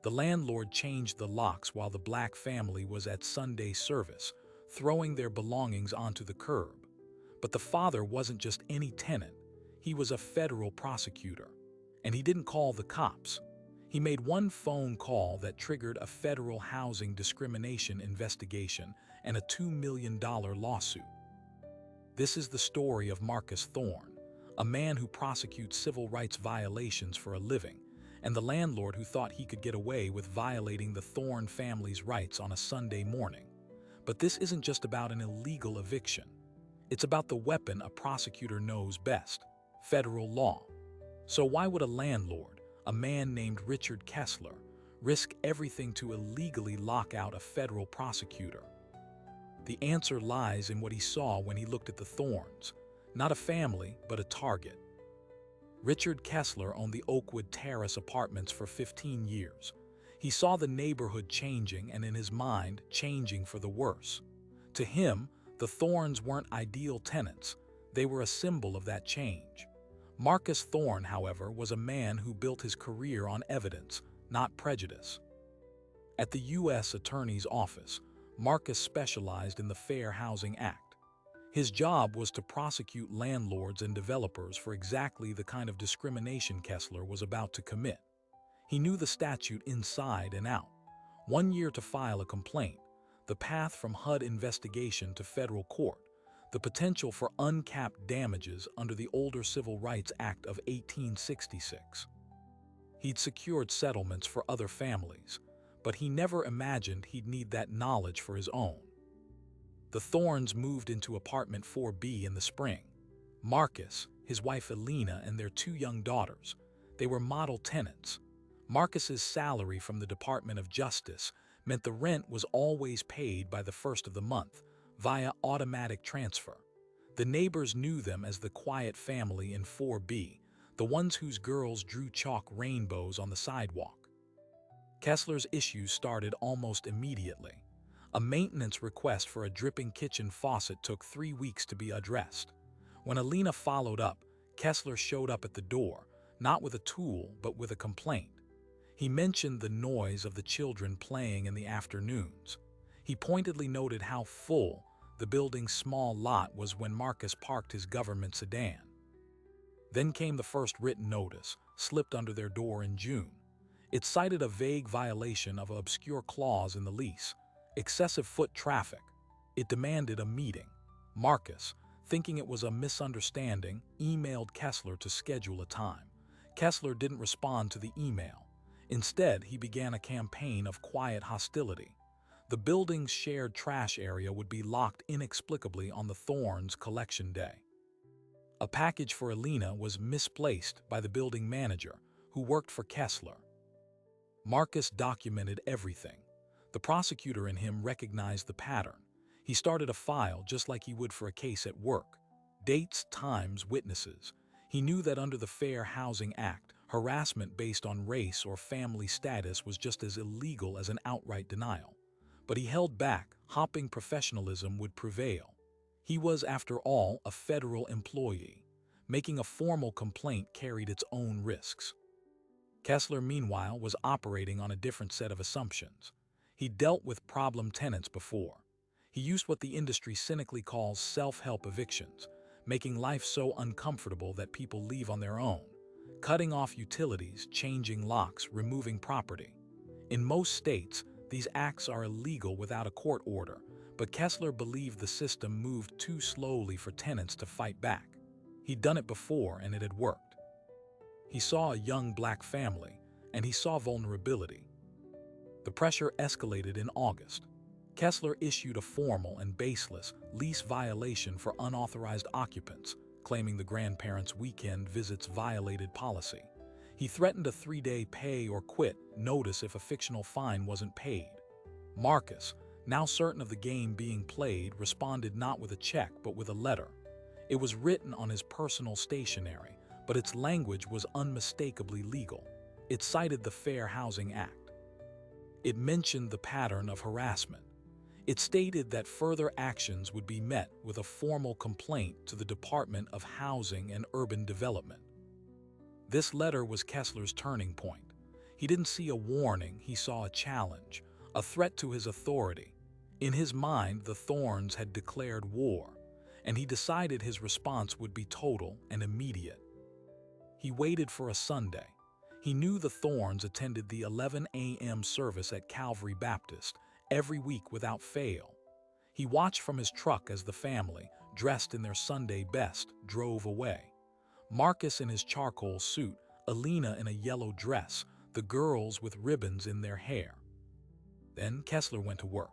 The landlord changed the locks while the black family was at Sunday service, throwing their belongings onto the curb. But the father wasn't just any tenant. He was a federal prosecutor. And he didn't call the cops. He made one phone call that triggered a federal housing discrimination investigation and a $2 million lawsuit. This is the story of Marcus Thorne, a man who prosecutes civil rights violations for a living, and the landlord who thought he could get away with violating the Thorne family's rights on a Sunday morning. But this isn't just about an illegal eviction. It's about the weapon a prosecutor knows best: federal law. So why would a landlord, a man named Richard Kessler, risk everything to illegally lock out a federal prosecutor? The answer lies in what he saw when he looked at the Thornes: not a family, but a target. Richard Kessler owned the Oakwood Terrace apartments for 15 years. He saw the neighborhood changing and, in his mind, changing for the worse. To him, the Thornes weren't ideal tenants. They were a symbol of that change. Marcus Thorne, however, was a man who built his career on evidence, not prejudice. At the U.S. Attorney's Office, Marcus specialized in the Fair Housing Act. His job was to prosecute landlords and developers for exactly the kind of discrimination Kessler was about to commit. He knew the statute inside and out. 1 year to file a complaint, the path from HUD investigation to federal court, the potential for uncapped damages under the older Civil Rights Act of 1866. He'd secured settlements for other families, but he never imagined he'd need that knowledge for his own. The Thornes moved into apartment 4B in the spring. Marcus, his wife Alina, and their 2 young daughters. They were model tenants. Marcus's salary from the Department of Justice meant the rent was always paid by the first of the month, via automatic transfer. The neighbors knew them as the quiet family in 4B, the ones whose girls drew chalk rainbows on the sidewalk. Kessler's issues started almost immediately. A maintenance request for a dripping kitchen faucet took 3 weeks to be addressed. When Alina followed up, Kessler showed up at the door, not with a tool, but with a complaint. He mentioned the noise of the children playing in the afternoons. He pointedly noted how full the building's small lot was when Marcus parked his government sedan. Then came the first written notice, slipped under their door in June. It cited a vague violation of an obscure clause in the lease: excessive foot traffic. It demanded a meeting. Marcus, thinking it was a misunderstanding, emailed Kessler to schedule a time. Kessler didn't respond to the email. Instead, he began a campaign of quiet hostility. The building's shared trash area would be locked inexplicably on the Thornes' collection day. A package for Alina was misplaced by the building manager, who worked for Kessler. Marcus documented everything. The prosecutor in him recognized the pattern. He started a file just like he would for a case at work. Dates, times, witnesses. He knew that under the Fair Housing Act, harassment based on race or family status was just as illegal as an outright denial. But he held back, hoping professionalism would prevail. He was, after all, a federal employee. Making a formal complaint carried its own risks. Kessler, meanwhile, was operating on a different set of assumptions. He dealt with problem tenants before. He used what the industry cynically calls self-help evictions, making life so uncomfortable that people leave on their own, cutting off utilities, changing locks, removing property. In most states, these acts are illegal without a court order, but Kessler believed the system moved too slowly for tenants to fight back. He'd done it before and it had worked. He saw a young black family, and he saw vulnerability. The pressure escalated in August. Kessler issued a formal and baseless lease violation for unauthorized occupants, claiming the grandparents' weekend visits violated policy. He threatened a 3-day pay or quit notice if a fictional fine wasn't paid. Marcus, now certain of the game being played, responded not with a check but with a letter. It was written on his personal stationery, but its language was unmistakably legal. It cited the Fair Housing Act. It mentioned the pattern of harassment. It stated that further actions would be met with a formal complaint to the Department of Housing and Urban Development. This letter was Kessler's turning point. He didn't see a warning, he saw a challenge, a threat to his authority. In his mind, the Thorns had declared war, and he decided his response would be total and immediate. He waited for a Sunday. He knew the Thorns attended the 11 a.m. service at Calvary Baptist every week without fail. He watched from his truck as the family, dressed in their Sunday best, drove away. Marcus in his charcoal suit, Alina in a yellow dress, the girls with ribbons in their hair. Then Kessler went to work.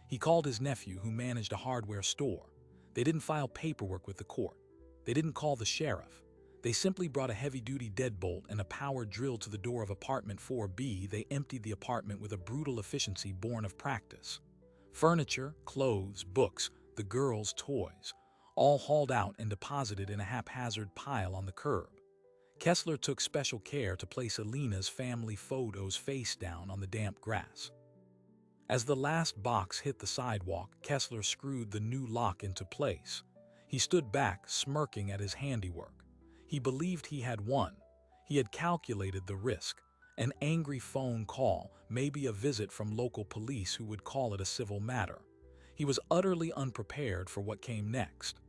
He called his nephew, who managed a hardware store. They didn't file paperwork with the court. They didn't call the sheriff. They simply brought a heavy-duty deadbolt and a power drill to the door of apartment 4B. They emptied the apartment with a brutal efficiency born of practice. Furniture, clothes, books, the girls' toys, all hauled out and deposited in a haphazard pile on the curb. Kessler took special care to place Alina's family photos face down on the damp grass. As the last box hit the sidewalk, Kessler screwed the new lock into place. He stood back, smirking at his handiwork. He believed he had won. He had calculated the risk. An angry phone call, maybe a visit from local police who would call it a civil matter. He was utterly unprepared for what came next.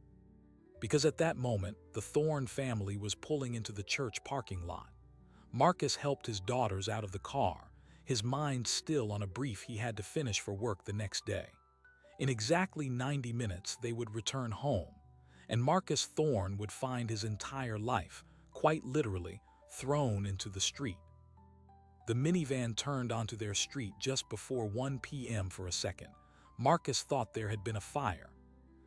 Because at that moment, the Thorn family was pulling into the church parking lot. Marcus helped his daughters out of the car, his mind still on a brief he had to finish for work the next day. In exactly 90 minutes, they would return home, and Marcus Thorn would find his entire life, quite literally, thrown into the street. The minivan turned onto their street just before 1 p.m. for a second. Marcus thought there had been a fire.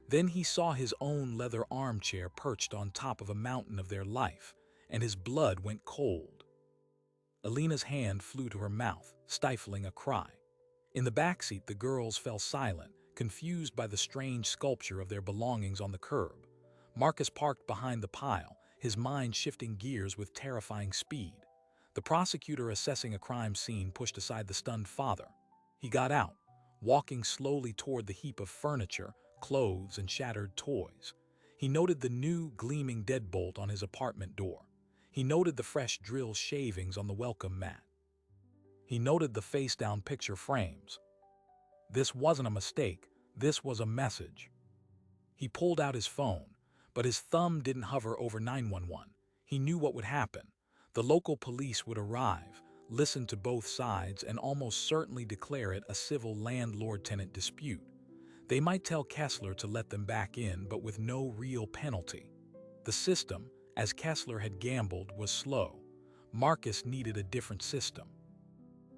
Then he saw his own leather armchair perched on top of a mountain of their life, and his blood went cold. Alina's hand flew to her mouth, stifling a cry. In the backseat, the girls fell silent, confused by the strange sculpture of their belongings on the curb. Marcus parked behind the pile, his mind shifting gears with terrifying speed. The prosecutor assessing a crime scene pushed aside the stunned father. He got out, walking slowly toward the heap of furniture, clothes, and shattered toys. He noted the new, gleaming deadbolt on his apartment door. He noted the fresh drill shavings on the welcome mat. He noted the face-down picture frames. This wasn't a mistake. This was a message. He pulled out his phone, but his thumb didn't hover over 911. He knew what would happen. The local police would arrive, listen to both sides, and almost certainly declare it a civil landlord-tenant dispute. They might tell Kessler to let them back in, but with no real penalty. The system, as Kessler had gambled, was slow. Marcus needed a different system.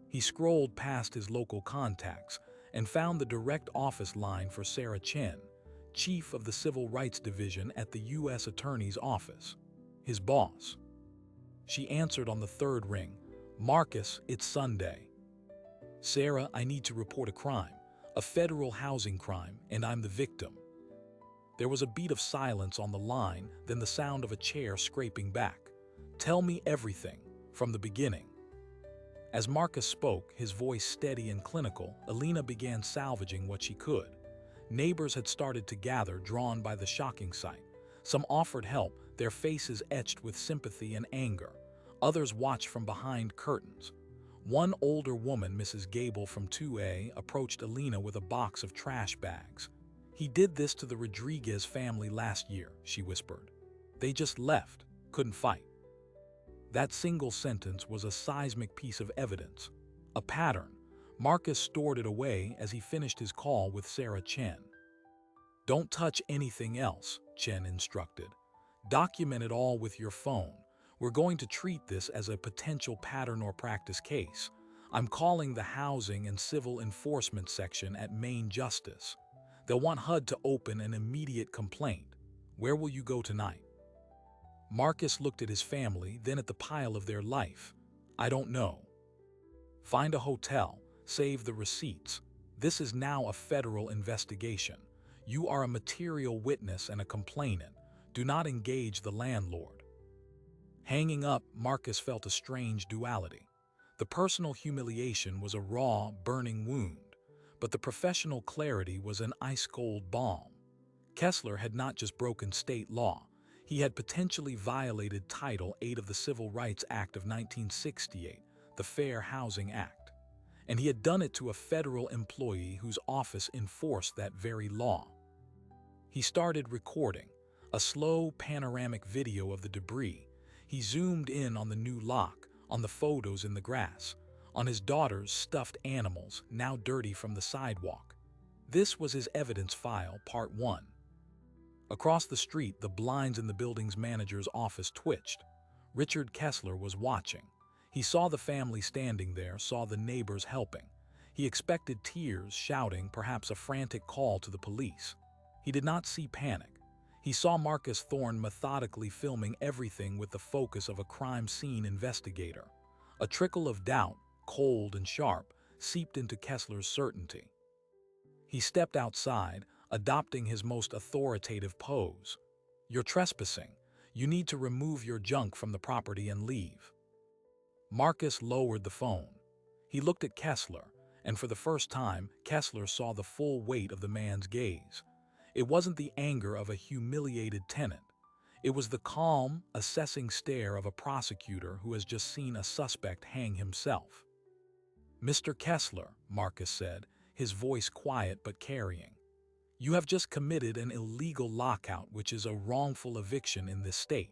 He scrolled past his local contacts and found the direct office line for Sarah Chen, chief of the Civil Rights Division at the U.S. Attorney's Office, his boss. She answered on the third ring. "Marcus, it's Sunday." "Sarah, I need to report a crime. A federal housing crime, and I'm the victim." There was a beat of silence on the line, then the sound of a chair scraping back. "Tell me everything, from the beginning." As Marcus spoke, his voice steady and clinical, Alina began salvaging what she could. Neighbors had started to gather, drawn by the shocking sight. Some offered help, their faces etched with sympathy and anger. Others watched from behind curtains. One older woman, Mrs. Gable from 2A, approached Alina with a box of trash bags. "He did this to the Rodriguez family last year," she whispered. "They just left, couldn't fight." That single sentence was a seismic piece of evidence. A pattern. Marcus stored it away as he finished his call with Sarah Chen. "Don't touch anything else," Chen instructed. "Document it all with your phone. We're going to treat this as a potential pattern or practice case. I'm calling the Housing and Civil Enforcement section at Maine Justice. They'll want HUD to open an immediate complaint. Where will you go tonight?" Marcus looked at his family, then at the pile of their life. "I don't know." "Find a hotel. Save the receipts. This is now a federal investigation. You are a material witness and a complainant. Do not engage the landlord." Hanging up, Marcus felt a strange duality. The personal humiliation was a raw, burning wound, but the professional clarity was an ice-cold balm. Kessler had not just broken state law. He had potentially violated Title 8 of the Civil Rights Act of 1968, the Fair Housing Act. And he had done it to a federal employee whose office enforced that very law. He started recording, a slow panoramic video of the debris. He zoomed in on the new lock, on the photos in the grass, on his daughter's stuffed animals, now dirty from the sidewalk. This was his evidence file, part 1. Across the street, the blinds in the building's manager's office twitched. Richard Kessler was watching. He saw the family standing there, saw the neighbors helping. He expected tears, shouting, perhaps a frantic call to the police. He did not see panic. He saw Marcus Thorne methodically filming everything with the focus of a crime scene investigator. A trickle of doubt, cold and sharp, seeped into Kessler's certainty. He stepped outside, adopting his most authoritative pose. "You're trespassing. You need to remove your junk from the property and leave." Marcus lowered the phone. He looked at Kessler, and for the first time, Kessler saw the full weight of the man's gaze. It wasn't the anger of a humiliated tenant. It was the calm, assessing stare of a prosecutor who has just seen a suspect hang himself. "Mr. Kessler," Marcus said, his voice quiet but carrying, "you have just committed an illegal lockout, which is a wrongful eviction in this state.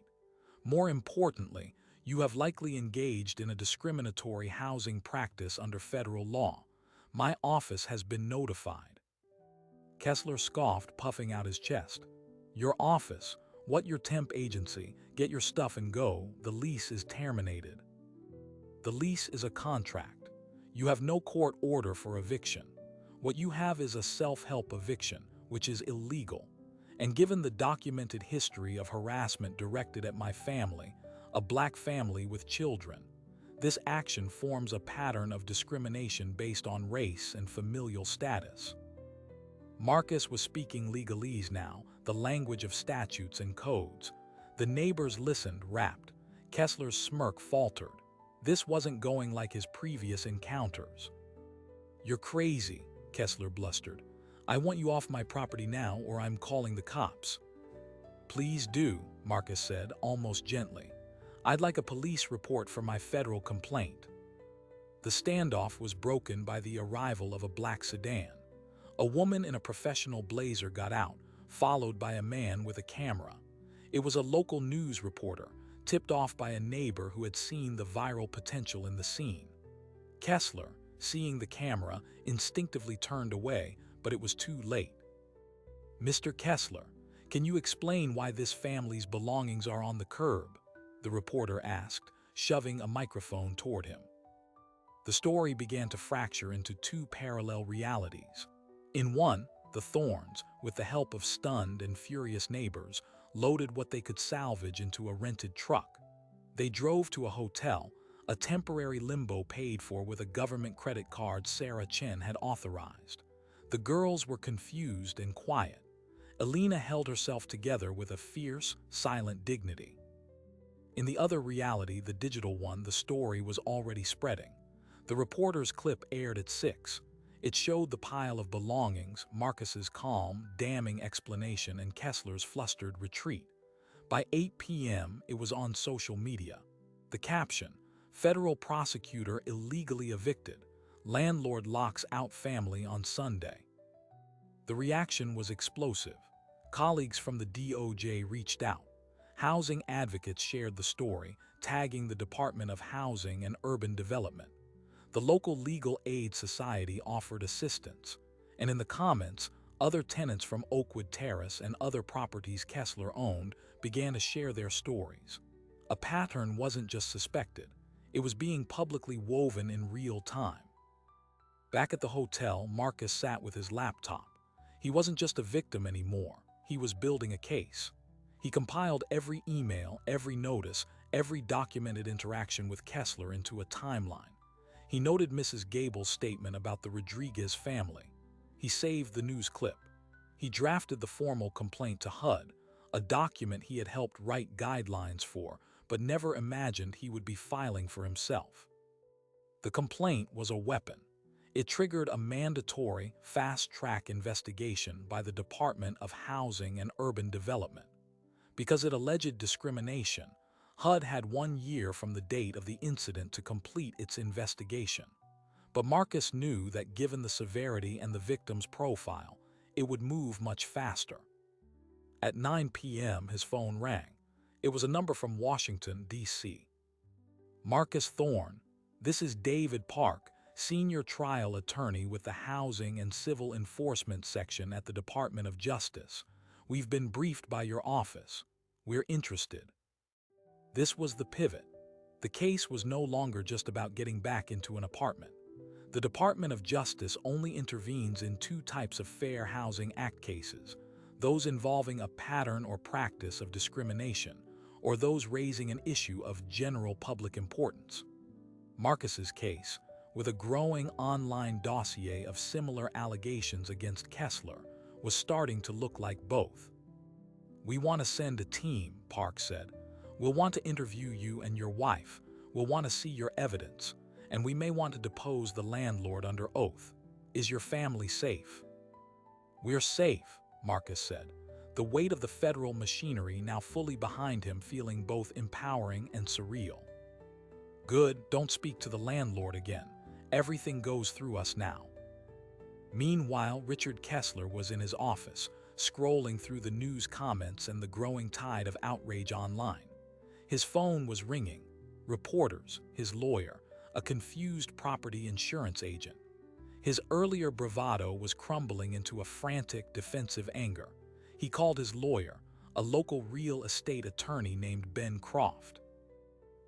More importantly, you have likely engaged in a discriminatory housing practice under federal law. My office has been notified." Kessler scoffed, puffing out his chest. "Your office? What, your temp agency? Get your stuff and go. The lease is terminated." "The lease is a contract. You have no court order for eviction. What you have is a self-help eviction, which is illegal. And given the documented history of harassment directed at my family, a black family with children, this action forms a pattern of discrimination based on race and familial status." Marcus was speaking legalese now, the language of statutes and codes. The neighbors listened, rapt. Kessler's smirk faltered. This wasn't going like his previous encounters. "You're crazy," Kessler blustered. "I want you off my property now, or I'm calling the cops." "Please do," Marcus said, almost gently. "I'd like a police report for my federal complaint." The standoff was broken by the arrival of a black sedan. A woman in a professional blazer got out, followed by a man with a camera. It was a local news reporter, tipped off by a neighbor who had seen the viral potential in the scene. Kessler, seeing the camera, instinctively turned away, but it was too late. "Mr. Kessler, can you explain why this family's belongings are on the curb?" the reporter asked, shoving a microphone toward him. The story began to fracture into two parallel realities. In one, the Thornes, with the help of stunned and furious neighbors, loaded what they could salvage into a rented truck. They drove to a hotel, a temporary limbo paid for with a government credit card Sarah Chen had authorized. The girls were confused and quiet. Elena held herself together with a fierce, silent dignity. In the other reality, the digital one, the story was already spreading. The reporter's clip aired at 6. It showed the pile of belongings, Marcus's calm, damning explanation, and Kessler's flustered retreat. By 8 p.m., it was on social media. The caption, "Federal Prosecutor illegally evicted. Landlord locks out family on Sunday." The reaction was explosive. Colleagues from the DOJ reached out. Housing advocates shared the story, tagging the Department of Housing and Urban Development. The local legal aid society offered assistance, and in the comments, other tenants from Oakwood Terrace and other properties Kessler owned began to share their stories. A pattern wasn't just suspected, it was being publicly woven in real time. Back at the hotel, Marcus sat with his laptop. He wasn't just a victim anymore, he was building a case. He compiled every email, every notice, every documented interaction with Kessler into a timeline. He noted Mrs. Gable's statement about the Rodriguez family. He saved the news clip. He drafted the formal complaint to HUD, a document he had helped write guidelines for, but never imagined he would be filing for himself. The complaint was a weapon. It triggered a mandatory, fast-track investigation by the Department of Housing and Urban Development. Because it alleged discrimination, HUD had 1 year from the date of the incident to complete its investigation. But Marcus knew that given the severity and the victim's profile, it would move much faster. At 9 p.m., his phone rang. It was a number from Washington, D.C. Marcus Thorne, this is David Park, senior trial attorney with the Housing and Civil Enforcement Section at the Department of Justice. We've been briefed by your office. We're interested. This was the pivot. The case was no longer just about getting back into an apartment. The Department of Justice only intervenes in 2 types of Fair Housing Act cases, those involving a pattern or practice of discrimination, or those raising an issue of general public importance. Marcus's case, with a growing online dossier of similar allegations against Kessler, was starting to look like both. We want to send a team, Park said. We'll want to interview you and your wife. We'll want to see your evidence. And we may want to depose the landlord under oath. Is your family safe? We're safe, Marcus said, the weight of the federal machinery now fully behind him feeling both empowering and surreal. Good, don't speak to the landlord again. Everything goes through us now. Meanwhile, Richard Kessler was in his office, scrolling through the news comments and the growing tide of outrage online. His phone was ringing. Reporters, his lawyer, a confused property insurance agent. His earlier bravado was crumbling into a frantic, defensive anger. He called his lawyer, a local real estate attorney named Ben Croft.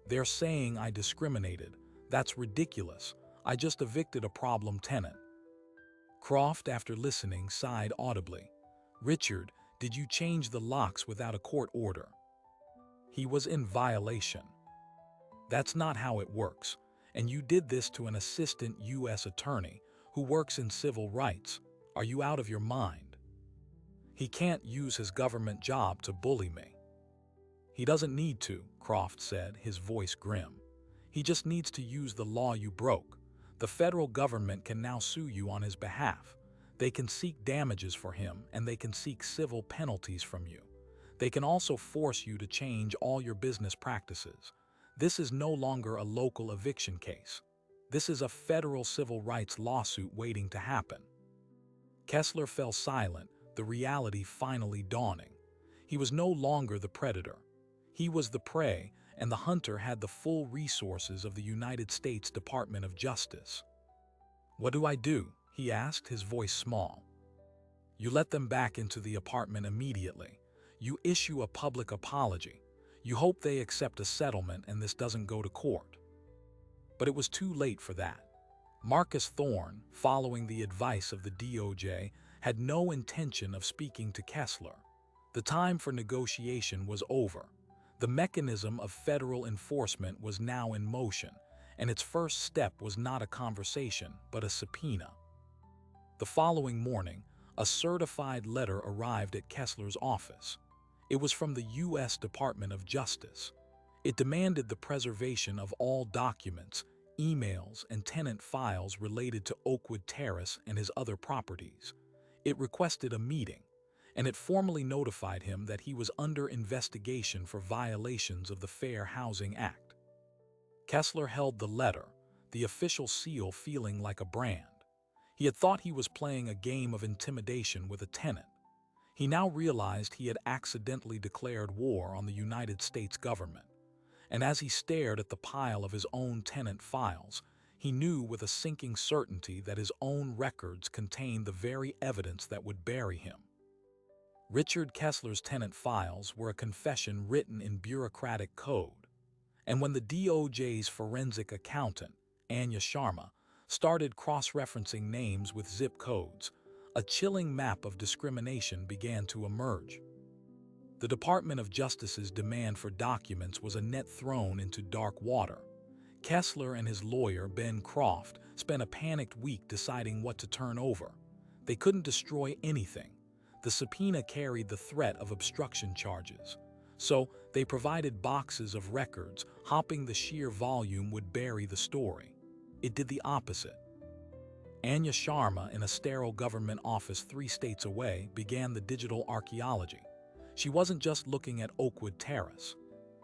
They're saying I discriminated. That's ridiculous. I just evicted a problem tenant. Croft, after listening, sighed audibly. Richard, did you change the locks without a court order? He was in violation. That's not how it works. And you did this to an assistant U.S. attorney who works in civil rights. Are you out of your mind? He can't use his government job to bully me. He doesn't need to, Croft said, his voice grim. He just needs to use the law you broke. The federal government can now sue you on his behalf. They can seek damages for him, and they can seek civil penalties from you. They can also force you to change all your business practices. This is no longer a local eviction case. This is a federal civil rights lawsuit waiting to happen. Kessler fell silent, the reality finally dawning. He was no longer the predator. He was the prey, and the hunter had the full resources of the United States Department of Justice. What do I do? He asked, his voice small. You let them back into the apartment immediately. You issue a public apology. You hope they accept a settlement and this doesn't go to court. But it was too late for that. Marcus Thorne, following the advice of the DOJ, had no intention of speaking to Kessler. The time for negotiation was over. The mechanism of federal enforcement was now in motion, and its first step was not a conversation, but a subpoena. The following morning, a certified letter arrived at Kessler's office. It was from the U.S. Department of Justice. It demanded the preservation of all documents, emails, and tenant files related to Oakwood Terrace and his other properties. It requested a meeting, and it formally notified him that he was under investigation for violations of the Fair Housing Act. Kessler held the letter, the official seal feeling like a brand. He had thought he was playing a game of intimidation with a tenant. He now realized he had accidentally declared war on the United States government. And as he stared at the pile of his own tenant files, he knew with a sinking certainty that his own records contained the very evidence that would bury him. Richard Kessler's tenant files were a confession written in bureaucratic code. And when the DOJ's forensic accountant, Anya Sharma, started cross-referencing names with zip codes, a chilling map of discrimination began to emerge. The Department of Justice's demand for documents was a net thrown into dark water. Kessler and his lawyer, Ben Croft, spent a panicked week deciding what to turn over. They couldn't destroy anything. The subpoena carried the threat of obstruction charges. So they provided boxes of records, hoping the sheer volume would bury the story. It did the opposite. Anya Sharma, in a sterile government office 3 states away, began the digital archaeology. She wasn't just looking at Oakwood Terrace.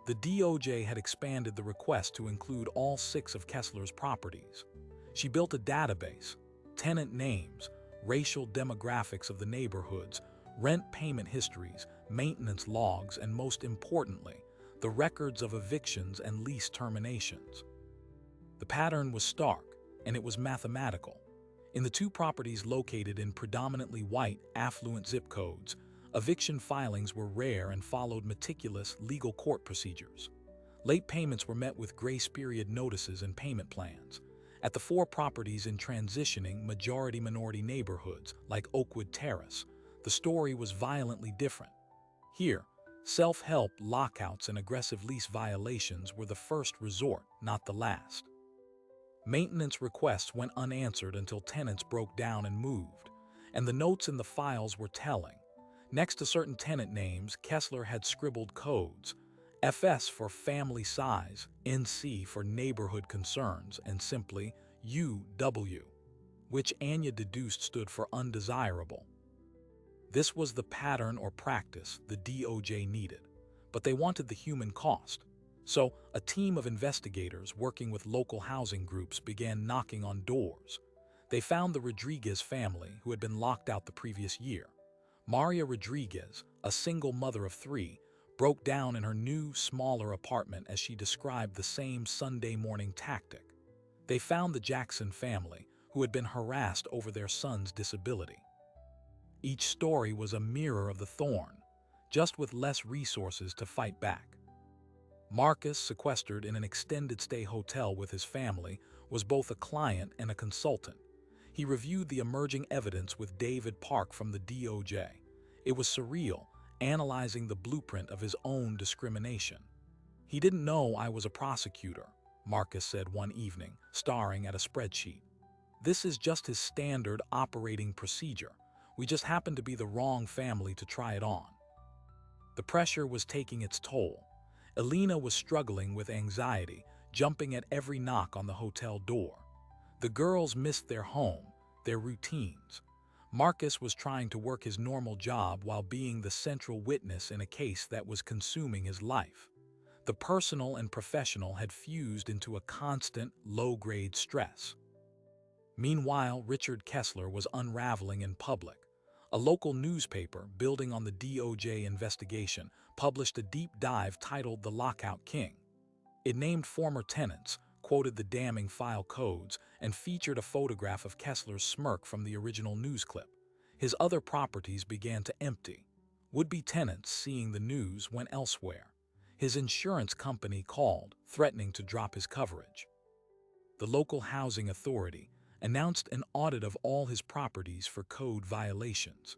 The DOJ had expanded the request to include all 6 of Kessler's properties. She built a database: tenant names, racial demographics of the neighborhoods, rent payment histories, maintenance logs, and most importantly, the records of evictions and lease terminations. The pattern was stark, and it was mathematical. In the 2 properties located in predominantly white, affluent zip codes, eviction filings were rare and followed meticulous legal court procedures. Late payments were met with grace period notices and payment plans. At the 4 properties in transitioning majority-minority neighborhoods like Oakwood Terrace, the story was violently different. Here, self-help, lockouts, and aggressive lease violations were the first resort, not the last. Maintenance requests went unanswered until tenants broke down and moved, and the notes in the files were telling. Next to certain tenant names, Kessler had scribbled codes: FS for family size, NC for neighborhood concerns, and simply UW, which Anya deduced stood for undesirable. This was the pattern or practice the DOJ needed, but they wanted the human cost. So, a team of investigators working with local housing groups began knocking on doors. They found the Rodriguez family, who had been locked out the previous year. Maria Rodriguez, a single mother of 3, broke down in her new, smaller apartment as she described the same Sunday morning tactic. They found the Jackson family, who had been harassed over their son's disability. Each story was a mirror of the Thorn, just with less resources to fight back. Marcus, sequestered in an extended-stay hotel with his family, was both a client and a consultant. He reviewed the emerging evidence with David Park from the DOJ. It was surreal, analyzing the blueprint of his own discrimination. "He didn't know I was a prosecutor," Marcus said one evening, staring at a spreadsheet. "This is just his standard operating procedure. We just happened to be the wrong family to try it on." The pressure was taking its toll. Elena was struggling with anxiety, jumping at every knock on the hotel door. The girls missed their home, their routines. Marcus was trying to work his normal job while being the central witness in a case that was consuming his life. The personal and professional had fused into a constant, low-grade stress. Meanwhile, Richard Kessler was unraveling in public. A local newspaper, building on the DOJ investigation, published a deep dive titled "The Lockout King." It named former tenants, quoted the damning file codes, and featured a photograph of Kessler's smirk from the original news clip. His other properties began to empty. Would-be tenants, seeing the news, went elsewhere. His insurance company called, threatening to drop his coverage. The local housing authority announced an audit of all his properties for code violations.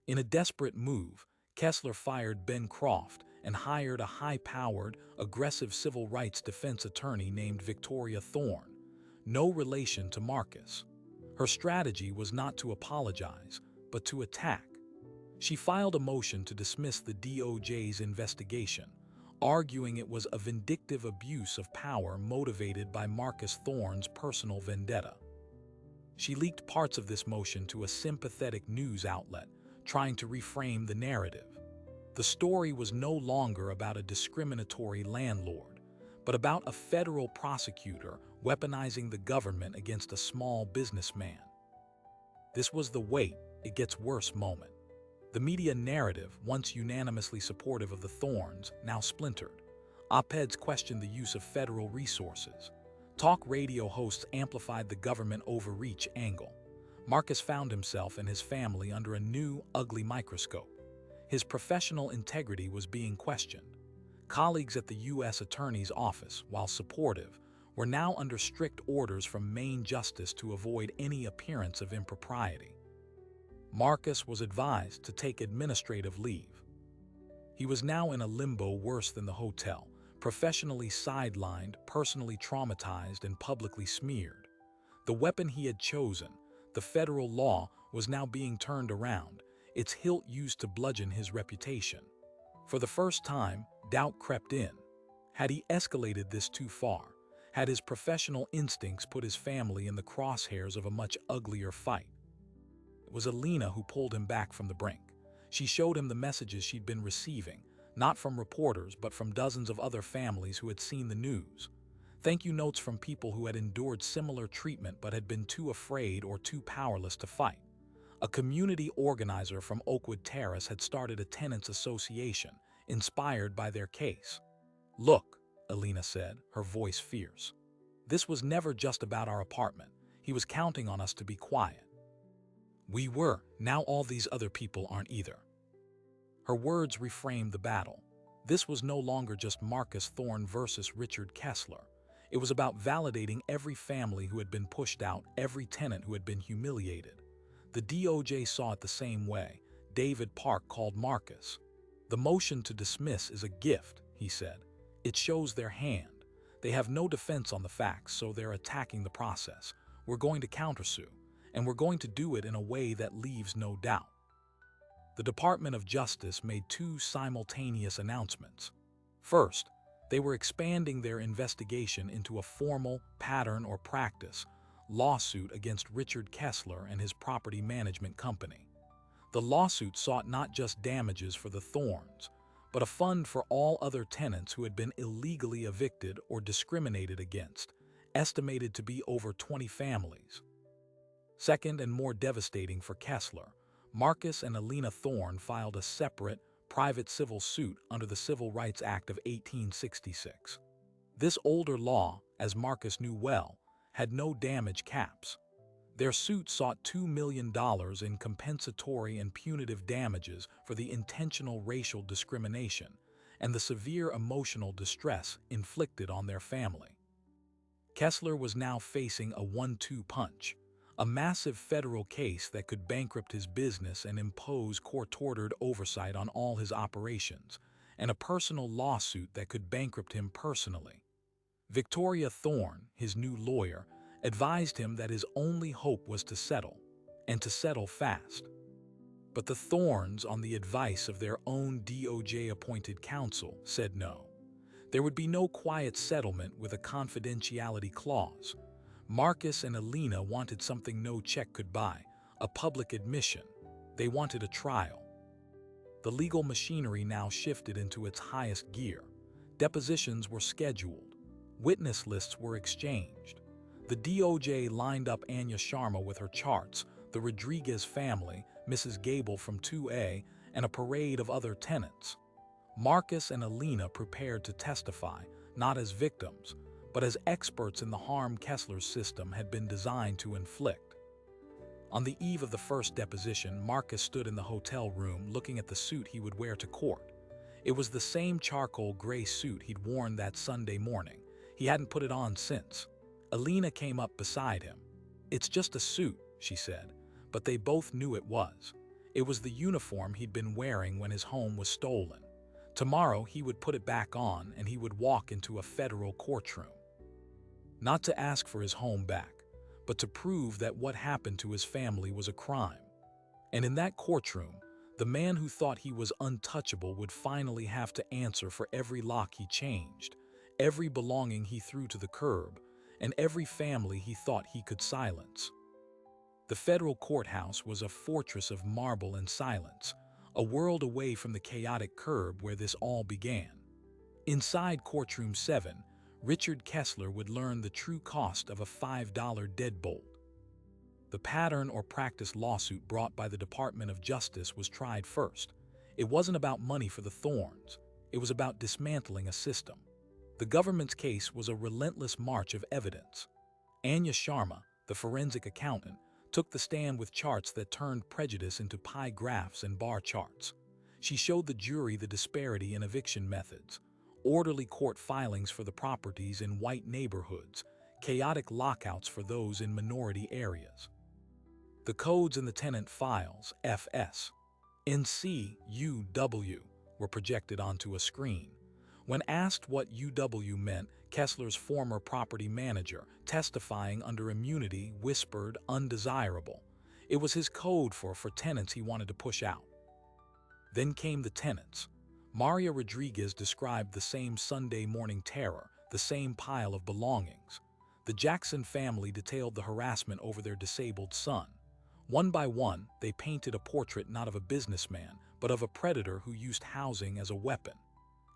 In a desperate move, Kessler fired Ben Croft and hired a high-powered, aggressive civil rights defense attorney named Victoria Thorne, no relation to Marcus. Her strategy was not to apologize, but to attack. She filed a motion to dismiss the DOJ's investigation, arguing it was a vindictive abuse of power motivated by Marcus Thorne's personal vendetta. She leaked parts of this motion to a sympathetic news outlet, trying to reframe the narrative. The story was no longer about a discriminatory landlord, but about a federal prosecutor weaponizing the government against a small businessman. This was the "wait, it gets worse" moment. The media narrative, once unanimously supportive of the Thorns, now splintered. Op-eds questioned the use of federal resources. Talk radio hosts amplified the government overreach angle. Marcus found himself and his family under a new, ugly microscope. His professional integrity was being questioned. Colleagues at the U.S. Attorney's Office, while supportive, were now under strict orders from Maine Justice to avoid any appearance of impropriety. Marcus was advised to take administrative leave. He was now in a limbo worse than the hotel, professionally sidelined, personally traumatized, and publicly smeared. The weapon he had chosen, the federal law, was now being turned around, its hilt used to bludgeon his reputation. For the first time, doubt crept in. Had he escalated this too far? Had his professional instincts put his family in the crosshairs of a much uglier fight? It was Elena who pulled him back from the brink. She showed him the messages she'd been receiving, Not from reporters, but from dozens of other families who had seen the news. Thank you notes from people who had endured similar treatment but had been too afraid or too powerless to fight. A community organizer from Oakwood Terrace had started a tenants association, inspired by their case. "Look," Alina said, her voice fierce. "This was never just about our apartment. He was counting on us to be quiet." "We were. Now all these other people aren't either." Her words reframed the battle. This was no longer just Marcus Thorne versus Richard Kessler. It was about validating every family who had been pushed out, every tenant who had been humiliated. The DOJ saw it the same way. David Park called Marcus. "The motion to dismiss is a gift," he said. "It shows their hand. They have no defense on the facts, so they're attacking the process. We're going to countersue, and we're going to do it in a way that leaves no doubt." The Department of Justice made two simultaneous announcements. First, they were expanding their investigation into a formal pattern or practice lawsuit against Richard Kessler and his property management company. The lawsuit sought not just damages for the Thornes, but a fund for all other tenants who had been illegally evicted or discriminated against, estimated to be over 20 families. Second, and more devastating for Kessler, Marcus and Alina Thorne filed a separate, private civil suit under the Civil Rights Act of 1866. This older law, as Marcus knew well, had no damage caps. Their suit sought $2 million in compensatory and punitive damages for the intentional racial discrimination and the severe emotional distress inflicted on their family. Kessler was now facing a 1-2 punch. A massive federal case that could bankrupt his business and impose court-ordered oversight on all his operations, and a personal lawsuit that could bankrupt him personally. Victoria Thorne, his new lawyer, advised him that his only hope was to settle, and to settle fast. But the Thornes, on the advice of their own DOJ-appointed counsel, said no. There would be no quiet settlement with a confidentiality clause. Marcus and Alina wanted something no check could buy, a public admission. They wanted a trial. The legal machinery now shifted into its highest gear. Depositions were scheduled. Witness lists were exchanged. The DOJ lined up Anya Sharma with her charts, the Rodriguez family, Mrs. Gable from 2A, and a parade of other tenants. Marcus and Alina prepared to testify, not as victims, but as experts in the harm Kessler's system had been designed to inflict. On the eve of the first deposition, Marcus stood in the hotel room looking at the suit he would wear to court. It was the same charcoal gray suit he'd worn that Sunday morning. He hadn't put it on since. Alina came up beside him. "It's just a suit," she said, but they both knew it was. It was the uniform he'd been wearing when his home was stolen. Tomorrow he would put it back on and he would walk into a federal courtroom. Not to ask for his home back, but to prove that what happened to his family was a crime. And in that courtroom, the man who thought he was untouchable would finally have to answer for every lock he changed, every belonging he threw to the curb, and every family he thought he could silence. The federal courthouse was a fortress of marble and silence, a world away from the chaotic curb where this all began. Inside courtroom 7, Richard Kessler would learn the true cost of a $5 deadbolt. The pattern or practice lawsuit brought by the Department of Justice was tried first. It wasn't about money for the Thornes. It was about dismantling a system. The government's case was a relentless march of evidence. Anya Sharma, the forensic accountant, took the stand with charts that turned prejudice into pie graphs and bar charts. She showed the jury the disparity in eviction methods, orderly court filings for the properties in white neighborhoods, chaotic lockouts for those in minority areas. The codes in the tenant files, FS, NC, UW, were projected onto a screen. When asked what UW meant, Kessler's former property manager, testifying under immunity, whispered undesirable. It was his code for tenants he wanted to push out. Then came the tenants. Maria Rodriguez described the same Sunday morning terror, the same pile of belongings. The Jackson family detailed the harassment over their disabled son. One by one, they painted a portrait not of a businessman, but of a predator who used housing as a weapon.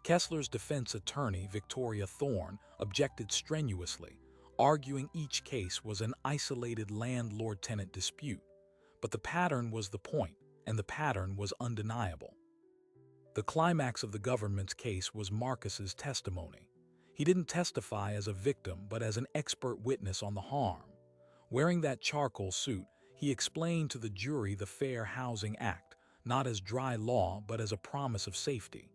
Kessler's defense attorney, Victoria Thorne, objected strenuously, arguing each case was an isolated landlord-tenant dispute. But the pattern was the point, and the pattern was undeniable. The climax of the government's case was Marcus's testimony. He didn't testify as a victim, but as an expert witness on the harm. Wearing that charcoal suit, he explained to the jury the Fair Housing Act, not as dry law, but as a promise of safety.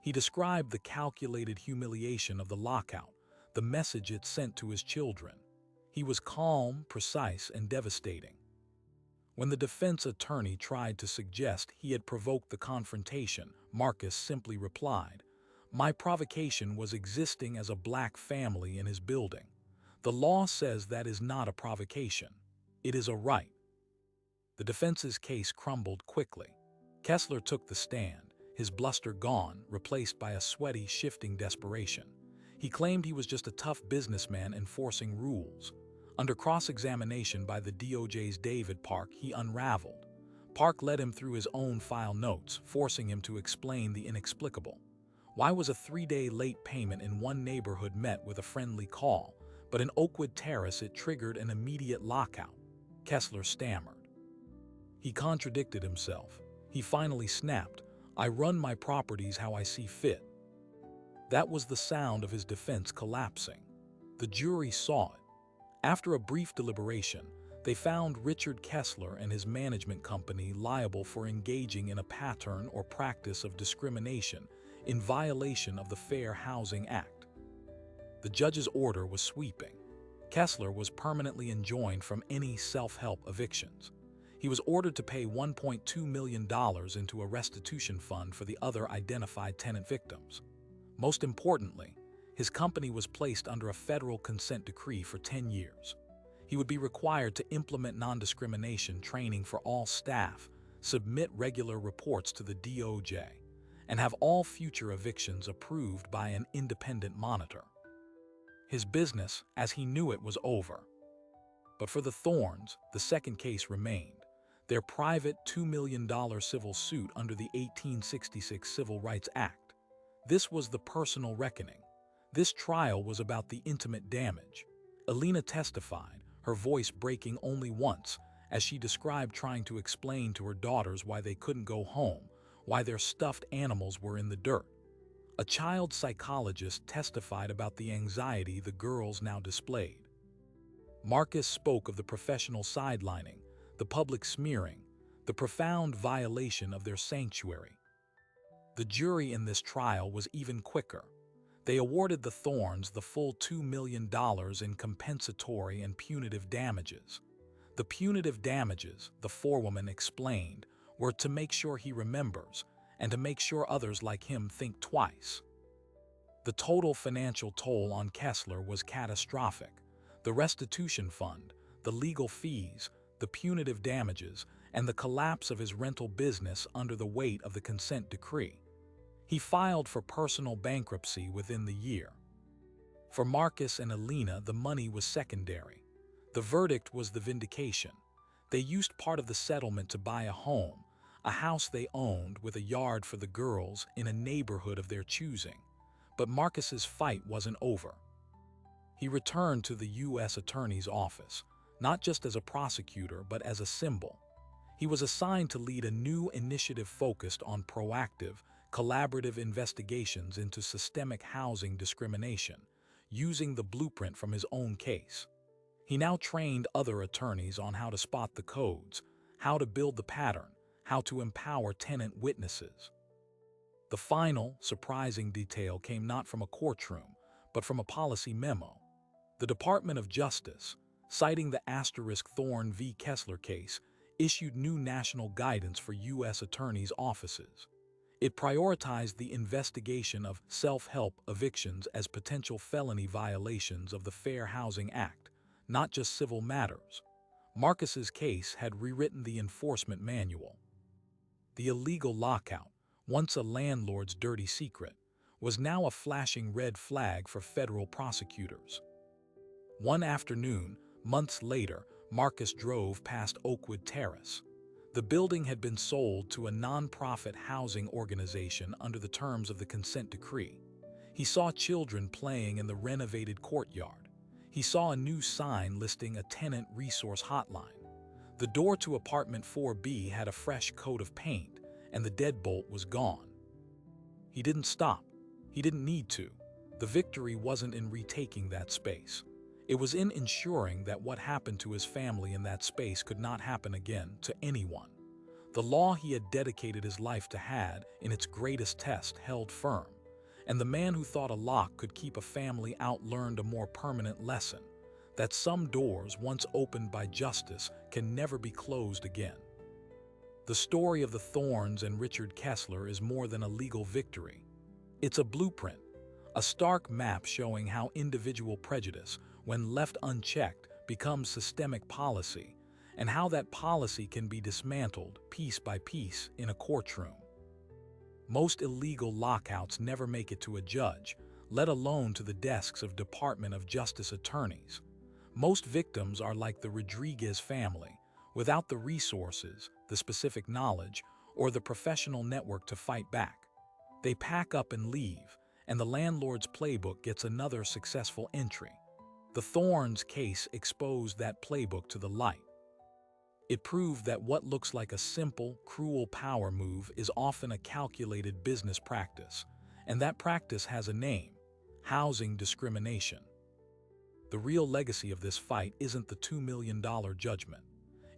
He described the calculated humiliation of the lockout, the message it sent to his children. He was calm, precise, and devastating. When the defense attorney tried to suggest he had provoked the confrontation, Marcus simply replied, "My provocation was existing as a black family in his building. The law says that is not a provocation. It is a right." The defense's case crumbled quickly. Kessler took the stand, his bluster gone, replaced by a sweaty, shifting desperation. He claimed he was just a tough businessman enforcing rules. Under cross-examination by the DOJ's David Park, he unraveled. Park led him through his own file notes, forcing him to explain the inexplicable. Why was a 3-day late payment in one neighborhood met with a friendly call, but in Oakwood Terrace it triggered an immediate lockout? Kessler stammered. He contradicted himself. He finally snapped, "I run my properties how I see fit." That was the sound of his defense collapsing. The jury saw it. After a brief deliberation, they found Richard Kessler and his management company liable for engaging in a pattern or practice of discrimination in violation of the Fair Housing Act. The judge's order was sweeping. Kessler was permanently enjoined from any self-help evictions. He was ordered to pay $1.2 million into a restitution fund for the other identified tenant victims. Most importantly, his company was placed under a federal consent decree for 10 years. He would be required to implement non-discrimination training for all staff, submit regular reports to the DOJ, and have all future evictions approved by an independent monitor. His business, as he knew it, was over. But for the Thornes, the second case remained. Their private $2 million civil suit under the 1866 Civil Rights Act. This was the personal reckoning. This trial was about the intimate damage. Alina testified, her voice breaking only once, as she described trying to explain to her daughters why they couldn't go home, why their stuffed animals were in the dirt. A child psychologist testified about the anxiety the girls now displayed. Marcus spoke of the professional sidelining, the public smearing, the profound violation of their sanctuary. The jury in this trial was even quicker. They awarded the Thornes the full $2 million in compensatory and punitive damages. The punitive damages, the forewoman explained, were to make sure he remembers and to make sure others like him think twice. The total financial toll on Kessler was catastrophic. The restitution fund, the legal fees, the punitive damages, and the collapse of his rental business under the weight of the consent decree. He filed for personal bankruptcy within the year. For Marcus and Alina, the money was secondary. The verdict was the vindication. They used part of the settlement to buy a home, a house they owned with a yard for the girls in a neighborhood of their choosing. But Marcus's fight wasn't over. He returned to the U.S. Attorney's Office, not just as a prosecutor, but as a symbol. He was assigned to lead a new initiative focused on proactive, collaborative investigations into systemic housing discrimination, using the blueprint from his own case. He now trained other attorneys on how to spot the codes, how to build the pattern, how to empower tenant witnesses. The final, surprising detail came not from a courtroom, but from a policy memo. The Department of Justice, citing the *Thorne v. Kessler case, issued new national guidance for U.S. attorneys' offices. It prioritized the investigation of self-help evictions as potential felony violations of the Fair Housing Act, not just civil matters. Marcus's case had rewritten the enforcement manual. The illegal lockout, once a landlord's dirty secret, was now a flashing red flag for federal prosecutors. One afternoon, months later, Marcus drove past Oakwood Terrace. The building had been sold to a non-profit housing organization under the terms of the consent decree. He saw children playing in the renovated courtyard. He saw a new sign listing a tenant resource hotline. The door to apartment 4B had a fresh coat of paint, and the deadbolt was gone. He didn't stop. He didn't need to. The victory wasn't in retaking that space. It was in ensuring that what happened to his family in that space could not happen again to anyone. The law he had dedicated his life to had, in its greatest test, held firm. And the man who thought a lock could keep a family out learned a more permanent lesson, that some doors once opened by justice can never be closed again. The story of the Thorns and Richard Kessler is more than a legal victory. It's a blueprint, a stark map showing how individual prejudice, when left unchecked, becomes systemic policy, and how that policy can be dismantled piece by piece in a courtroom. Most illegal lockouts never make it to a judge, let alone to the desks of Department of Justice attorneys. Most victims are like the Rodriguez family, without the resources, the specific knowledge, or the professional network to fight back. They pack up and leave, and the landlord's playbook gets another successful entry. The Thorns case exposed that playbook to the light. It proved that what looks like a simple, cruel power move is often a calculated business practice, and that practice has a name: housing discrimination. The real legacy of this fight isn't the $2 million judgment.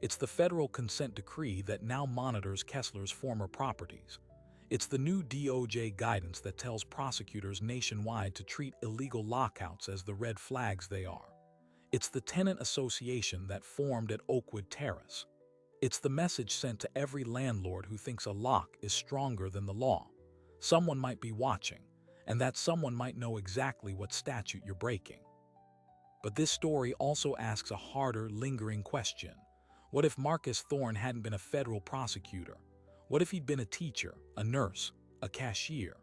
It's the federal consent decree that now monitors Kessler's former properties. It's the new DOJ guidance that tells prosecutors nationwide to treat illegal lockouts as the red flags they are. It's the tenant association that formed at Oakwood Terrace. It's the message sent to every landlord who thinks a lock is stronger than the law. Someone might be watching, and that someone might know exactly what statute you're breaking. But this story also asks a harder, lingering question. What if Marcus Thorn hadn't been a federal prosecutor? What if he'd been a teacher, a nurse, a cashier?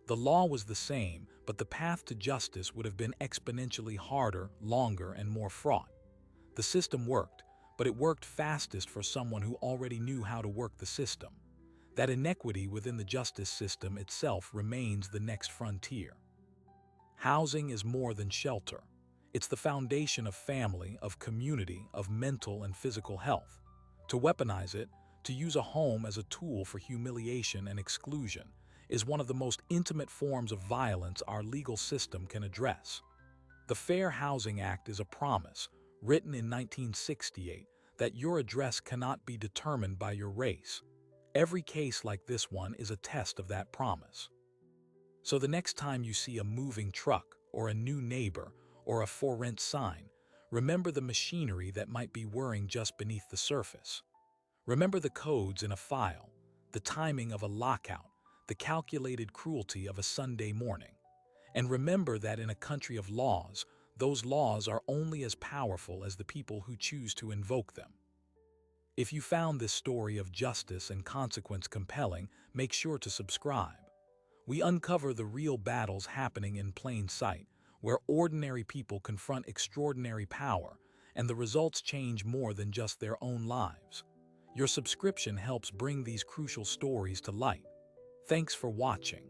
The law was the same, but the path to justice would have been exponentially harder, longer, and more fraught. The system worked, but it worked fastest for someone who already knew how to work the system. That inequity within the justice system itself remains the next frontier. Housing is more than shelter. It's the foundation of family, of community, of mental and physical health. To weaponize it, to use a home as a tool for humiliation and exclusion, is one of the most intimate forms of violence our legal system can address. The Fair Housing Act is a promise, written in 1968, that your address cannot be determined by your race. Every case like this one is a test of that promise. So the next time you see a moving truck, or a new neighbor, or a for rent sign, remember the machinery that might be whirring just beneath the surface. Remember the codes in a file, the timing of a lockout, the calculated cruelty of a Sunday morning. And remember that in a country of laws, those laws are only as powerful as the people who choose to invoke them. If you found this story of justice and consequence compelling, make sure to subscribe. We uncover the real battles happening in plain sight, where ordinary people confront extraordinary power, and the results change more than just their own lives. Your subscription helps bring these crucial stories to light. Thanks for watching.